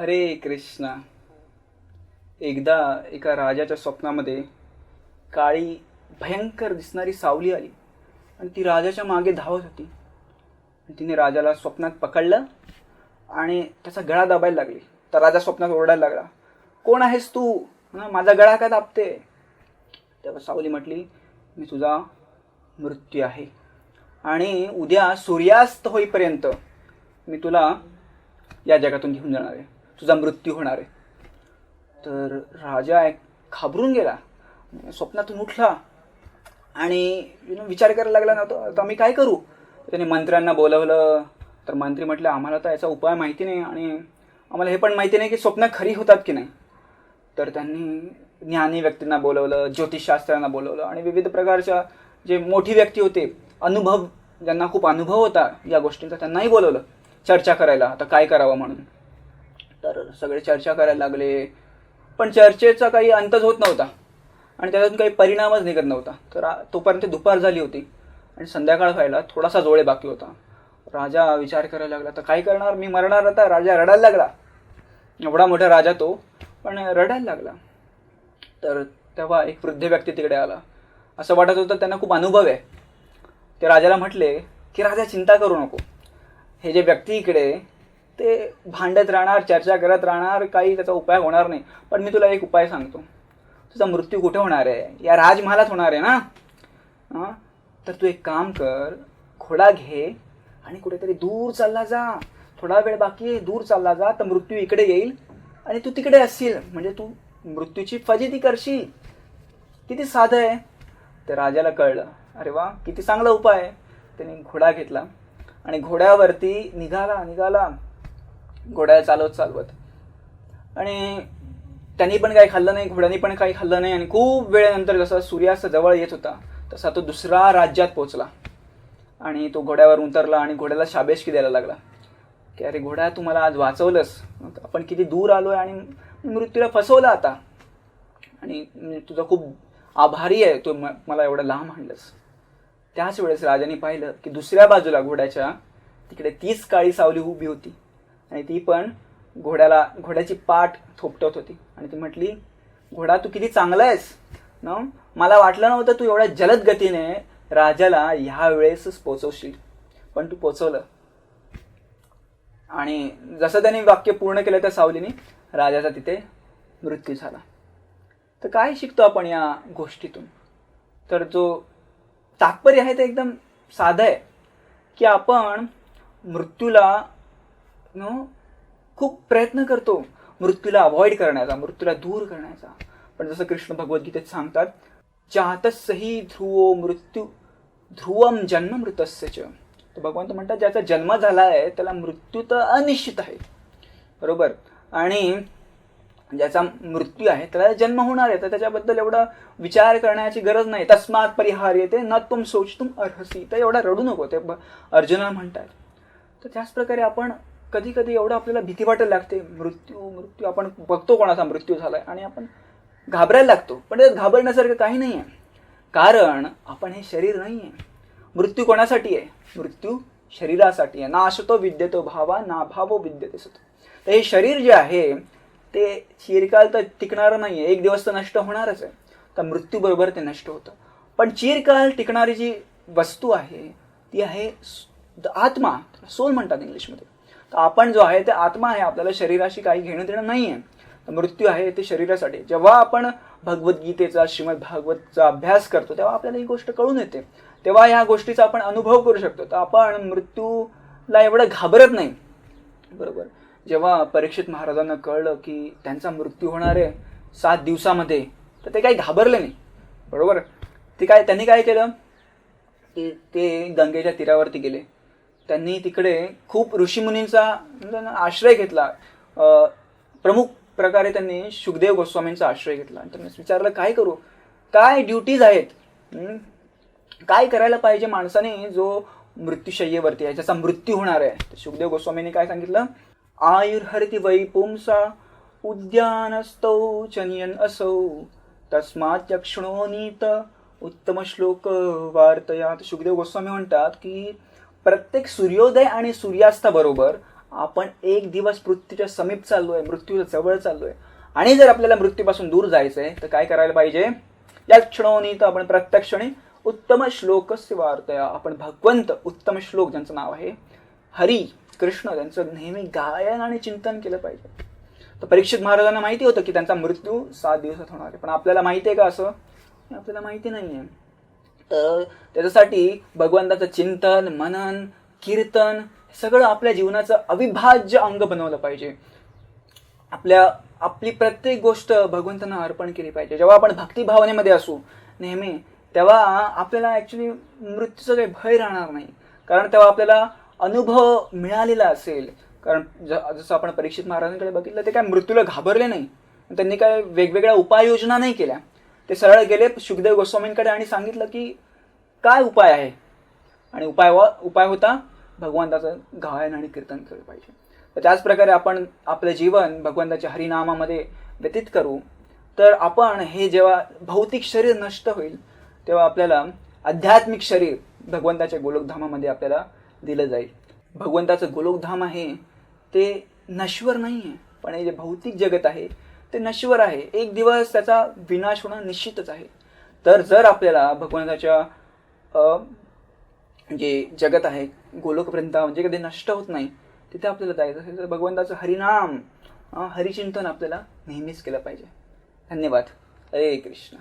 हरे कृष्णा. एकदा एका राजाच्या स्वप्नामध्ये काळी भयंकर दिसणारी सावली आली आणि ती राजाच्या मागे धावत होती. तिने राजाला स्वप्नात पकडलं आणि त्याचा गळा दाबायला लागली. तर राजा स्वप्नात ओरडायला लागला, कोण आहेस तू? माझा गळा का दाबते? तेव्हा सावली म्हटली, मी तुझा मृत्यू आहे आणि उद्या सूर्यास्त होईपर्यंत मी तुला या जगातून घेऊन जाणार आहे. तुझा मृत्यू होणार आहे. तर राजा घाबरून गेला, स्वप्नातून उठला आणि विचार करायला लागला नव्हता, आता मी काय करू? त्याने मंत्र्यांना बोलवलं. तर मंत्री म्हटलं, आम्हाला तर याचा उपाय माहिती नाही आणि आम्हाला हे पण माहिती नाही की स्वप्न खरी होतात की नाही. तर त्यांनी ज्ञानी व्यक्तींना बोलवलं, ज्योतिषशास्त्रांना बोलवलं आणि विविध प्रकारच्या जे मोठी व्यक्ती होते, ज्यांना खूप अनुभव होता या गोष्टींचा, त्यांनाही बोलवलं चर्चा करायला, आता काय करावं म्हणून. तर सगळे चर्चा करायला लागले, पण चर्चेचा काही अंतच होत नव्हता आणि त्यातून काही परिणामच निघत नव्हता. तर तोपर्यंत दुपार झाली होती आणि संध्याकाळ व्हायला थोडासा जोळे बाकी होता. राजा विचार करायला लागला, तर काय करणार, मी मरणार आता. राजा रडायला लागला. एवढा मोठा राजा तो, पण रडायला लागला. तर तेव्हा एक वृद्ध व्यक्ती तिकडे आला. असं वाटत होतं त्यांना खूप अनुभव आहे. ते राजाला म्हटले की राजा चिंता करू नको, हे जे व्यक्ती इकडे ते भांडत राहणार, चर्चा करत राहणार, काही त्याचा उपाय होणार नाही. पण मी तुला एक उपाय सांगतो. तुझा मृत्यू कुठे होणार आहे? या राजमहालात होणार आहे ना. तर तू एक काम कर, घोडा घे आणि कुठेतरी दूर चालला जा. थोडा वेळ बाकी आहे, दूर चालला जा, तर मृत्यू इकडे येईल आणि तू तिकडे असशील, म्हणजे तू मृत्यूची फजिती करशील. किती साधं आहे. ते राजाला कळलं, अरे वा, किती चांगला उपाय आहे. त्याने घोडा घेतला आणि घोड्यावरती निघाला घोड्याला चालवत आणि त्यांनी पण काही खाल्लं नाही, घोड्याने पण काही खाल्लं नाही. आणि खूप वेळेनंतर जसा सूर्यास्त जवळ येत होता तसा तो दुसरा राज्यात पोहोचला आणि तो घोड्यावर उतरला आणि घोड्याला शाबासकी द्यायला लागला की अरे घोड्या, तू मला आज वाचवलंस. आपण किती दूर आलोय आणि मृत्यूला फसवलं आता, आणि तुझा खूप आभारी आहे, तू मला एवढं लांब आणलंस. त्याच वेळेस राजाने पाहिलं की दुसऱ्या बाजूला घोड्याच्या तिकडे तीच काळी सावली उभी होती आणि ती पण घोड्याची पाठ थोपटत होती. आणि ती म्हटली, घोडा, तू किती चांगला आहेस ना. मला वाटलं नव्हतं तू एवढ्या जलद गतीने राजाला ह्या वेळेसच पोचवशील, पण तू पोचवलं. आणि जसं त्याने वाक्य पूर्ण केलं त्या सावलीने, राजाचा तिथे मृत्यू झाला. तर काय शिकतो आपण या गोष्टीतून? तर जो तात्पर्य आहे ते एकदम साधं आहे की आपण मृत्यूला खूप प्रयत्न करतो, मृत्यूला अवॉइड करण्याचा, मृत्यूला दूर करण्याचा. पण जसं कृष्ण भगवद्गीतेत सांगतात, जातस्सहि ध्रुवो मृत्यू ध्रुवम जन्म मृतस्य च. तर भगवंत म्हणतात, ज्याचा जन्म झाला आहे त्याला मृत्यू तर अनिश्चित आहे, बरोबर, आणि ज्याचा मृत्यू आहे त्याला जन्म होणार आहे, तर त्याच्याबद्दल एवढा विचार करण्याची गरज नाही. तस्मात परिहार्यते न तुम सोचतुम अर्हसी. तर एवढा रडू नको, ते अर्जुना म्हणतात. तर त्याच प्रकारे आपण कधी कधी एवढं आपल्याला भीती वाटायला लागते, मृत्यू आपण बघतो कोणाचा मृत्यू झालाय आणि आपण घाबरायला लागतो. पण त्यात घाबरण्यासारखं काही नाही आहे, कारण आपण हे शरीर नाही आहे. मृत्यू कोणासाठी आहे? मृत्यू शरीरासाठी आहे. नाशतो विद्यतो भावा ना भावो विद्यते सतो. तर हे शरीर जे आहे ते चिरकाल तर टिकणारं नाही आहे, एक दिवस तर नष्ट होणारच आहे. तर मृत्यूबरोबर ते नष्ट होतं. पण चिरकाल टिकणारी जी वस्तू आहे ती आहे आत्मा, सोल म्हणतात इंग्लिशमध्ये. तर आपण जो आहे ते आत्मा आहे, आपल्याला शरीराशी काही घेणं देणं नाही आहे. तर मृत्यू आहे ते शरीरासाठी. जेव्हा आपण भगवद्गीतेचा, श्रीमद भागवतचा अभ्यास करतो तेव्हा आपल्याला ही गोष्ट कळून येते, तेव्हा ह्या गोष्टीचा आपण अनुभव करू शकतो. तर आपण मृत्यूला एवढं घाबरत नाही, बरोबर. जेव्हा परीक्षित महाराजांना कळलं की त्यांचा मृत्यू होणार आहे 7 दिवसामध्ये, तर ते काही घाबरले नाही, बरोबर. त्यांनी काय केलं की ते गंगेच्या तीरावरती गेले. त्यांनी तिकडे खूप ऋषीमुनींचा आश्रय घेतला. प्रमुख प्रकारे त्यांनी शुकदेव गोस्वामींचा आश्रय घेतला आणि त्यांनी विचारलं, काय करू, काय ड्युटीज आहेत, काय करायला पाहिजे माणसाने जो मृत्यूशय्येवरती आहे, ज्याचा मृत्यू होणार आहे. तर शुकदेव गोस्वामींनी काय सांगितलं, आयुर्हरिति वै पुंसा उद्यानस्थौ चनियन असौ तस्मात् यक्षणोनीत उत्तम श्लोक वार्तया. शुकदेव गोस्वामी म्हणतात की प्रत्येक सूर्योदय आणि सूर्यास्ताबरोबर आपण एक दिवस मृत्यूच्या समीप चाललोय, मृत्यूच्या जवळ चाललोय, आणि जर आपल्याला मृत्यूपासून दूर जायचंय तर काय करायला पाहिजे? या क्षणोनी तर आपण प्रत्यक्षणे उत्तम श्लोकस्य वार्तया, आपण भगवंत उत्तम श्लोक ज्यांचं नाव आहे हरी कृष्ण, त्यांचं नेहमी गायन आणि चिंतन केलं पाहिजे. तर परीक्षित महाराजांना माहिती होतं की त्यांचा मृत्यू 7 दिवसात होणार आहे, पण आपल्याला माहिती आहे का असं? आपल्याला माहिती नाहीये. तर त्याच्यासाठी भगवंताचं चिंतन, मनन, कीर्तन सगळं आपल्या जीवनाचं अविभाज्य अंग बनवलं पाहिजे. आपली प्रत्येक गोष्ट भगवंतांना अर्पण केली पाहिजे. जेव्हा आपण भक्तिभावनेमध्ये असू नेहमी, तेव्हा आपल्याला ॲक्च्युली मृत्यूचं काही भय राहणार नाही, कारण तेव्हा आपल्याला अनुभव मिळालेला असेल. कारण जसं आपण परीक्षित महाराजांकडे बघितलं, ते काय मृत्यूला घाबरले नाही, त्यांनी काय वेगवेगळ्या उपाययोजना नाही केल्या. ते सरळ गेले शुकदेव गोस्वामींकडे आणि सांगितलं की काय उपाय आहे, आणि उपाय होता भगवंताचं गायन आणि कीर्तन केलं पाहिजे. तर त्याचप्रकारे आपण आपलं जीवन भगवंताच्या हरिनामामध्ये व्यतीत करू, तर आपण हे जेव्हा भौतिक शरीर नष्ट होईल तेव्हा आपल्याला आध्यात्मिक शरीर भगवंताच्या गोलोकधामामध्ये आपल्याला दिलं जाईल. भगवंताचं गोलोकधाम आहे ते नश्वर नाही आहे, पण हे जे भौतिक जगत आहे ते नश्वर आहे. एक दिवस त्याचा विनाश होणं निश्चितच आहे. तर जर आपल्याला भगवंताच्या जे जगत आहे गोलोक वृंदावन जे कधी नष्ट होत नाही तिथे आपल्याला जायचं असेल तर भगवंताचं हरिनाम हरिचिंतन आपल्याला नेहमीच केलं पाहिजे. धन्यवाद. हरे कृष्ण.